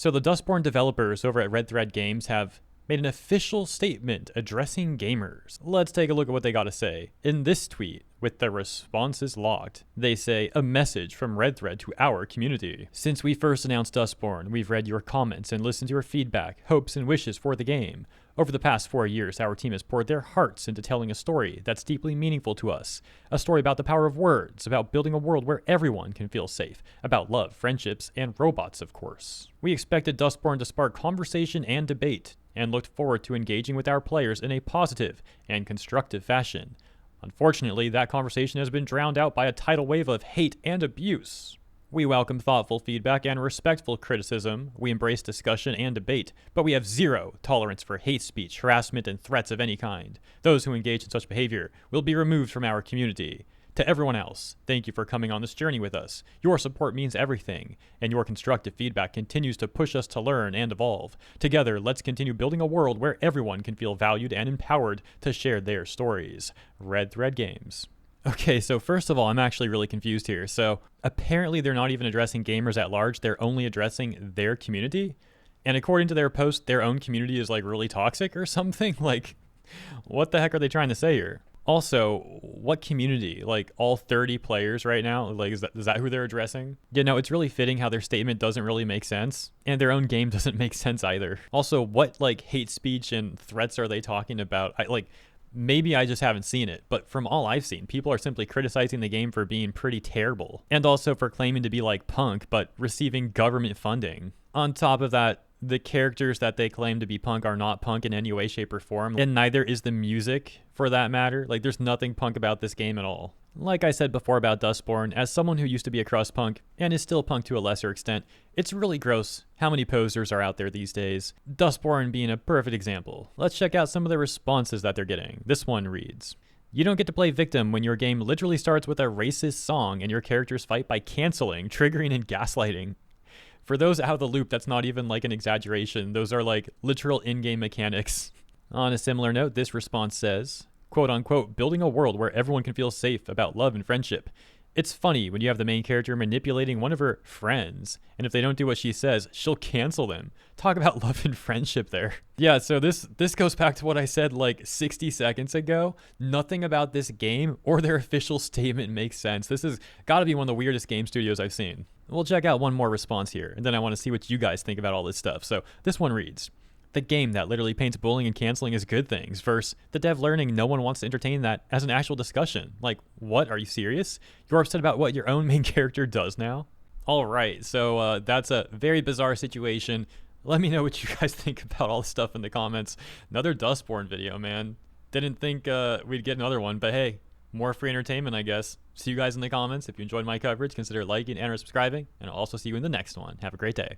So the Dustborn developers over at Red Thread Games have made an official statement addressing gamers. Let's take a look at what they got to say. In this tweet, with the responses logged, they say, a message from Red Thread to our community. Since we first announced Dustborn, we've read your comments and listened to your feedback, hopes, and wishes for the game. Over the past 4 years, our team has poured their hearts into telling a story that's deeply meaningful to us. A story about the power of words, about building a world where everyone can feel safe, about love, friendships, and robots, of course. We expected Dustborn to spark conversation and debate, and looked forward to engaging with our players in a positive and constructive fashion. Unfortunately, that conversation has been drowned out by a tidal wave of hate and abuse. We welcome thoughtful feedback and respectful criticism. We embrace discussion and debate, but we have zero tolerance for hate speech, harassment, and threats of any kind. Those who engage in such behavior will be removed from our community. To everyone else, thank you for coming on this journey with us. Your support means everything, and your constructive feedback continues to push us to learn and evolve. Together, let's continue building a world where everyone can feel valued and empowered to share their stories. Red Thread Games. Okay, so first of all, I'm actually really confused here. So apparently they're not even addressing gamers at large. They're only addressing their community. And according to their post, their own community is like really toxic or something. Like, what the heck are they trying to say here? Also, what community? Like all 30 players right now? Like, is that who they're addressing? You know, it's really fitting how their statement doesn't really make sense. And their own game doesn't make sense either. Also, what like hate speech and threats are they talking about? Maybe I just haven't seen it, but from all I've seen, people are simply criticizing the game for being pretty terrible. And also for claiming to be like punk, but receiving government funding. On top of that, the characters that they claim to be punk are not punk in any way, shape, or form, and neither is the music, for that matter. Like, there's nothing punk about this game at all. Like I said before about Dustborn, as someone who used to be a crust punk, and is still punk to a lesser extent, it's really gross how many posers are out there these days. Dustborn being a perfect example. Let's check out some of the responses that they're getting. This one reads, you don't get to play victim when your game literally starts with a racist song and your characters fight by canceling, triggering, and gaslighting. For those out of the loop, that's not even like an exaggeration. Those are like literal in-game mechanics. On a similar note, this response says, quote unquote, building a world where everyone can feel safe about love and friendship. It's funny when you have the main character manipulating one of her friends, and if they don't do what she says, she'll cancel them. Talk about love and friendship there. Yeah, so this goes back to what I said like 60 seconds ago. Nothing about this game or their official statement makes sense. This has got to be one of the weirdest game studios I've seen. We'll check out one more response here, and then I want to see what you guys think about all this stuff. So this one reads, the game that literally paints bullying and canceling as good things versus the dev learning no one wants to entertain that as an actual discussion. Like, what? Are you serious? You're upset about what your own main character does now? All right, so that's a very bizarre situation. Let me know what you guys think about all this stuff in the comments. Another Dustborn video, man. Didn't think we'd get another one, but hey, more free entertainment, I guess. See you guys in the comments. If you enjoyed my coverage, consider liking and or subscribing, and I'll also see you in the next one. Have a great day.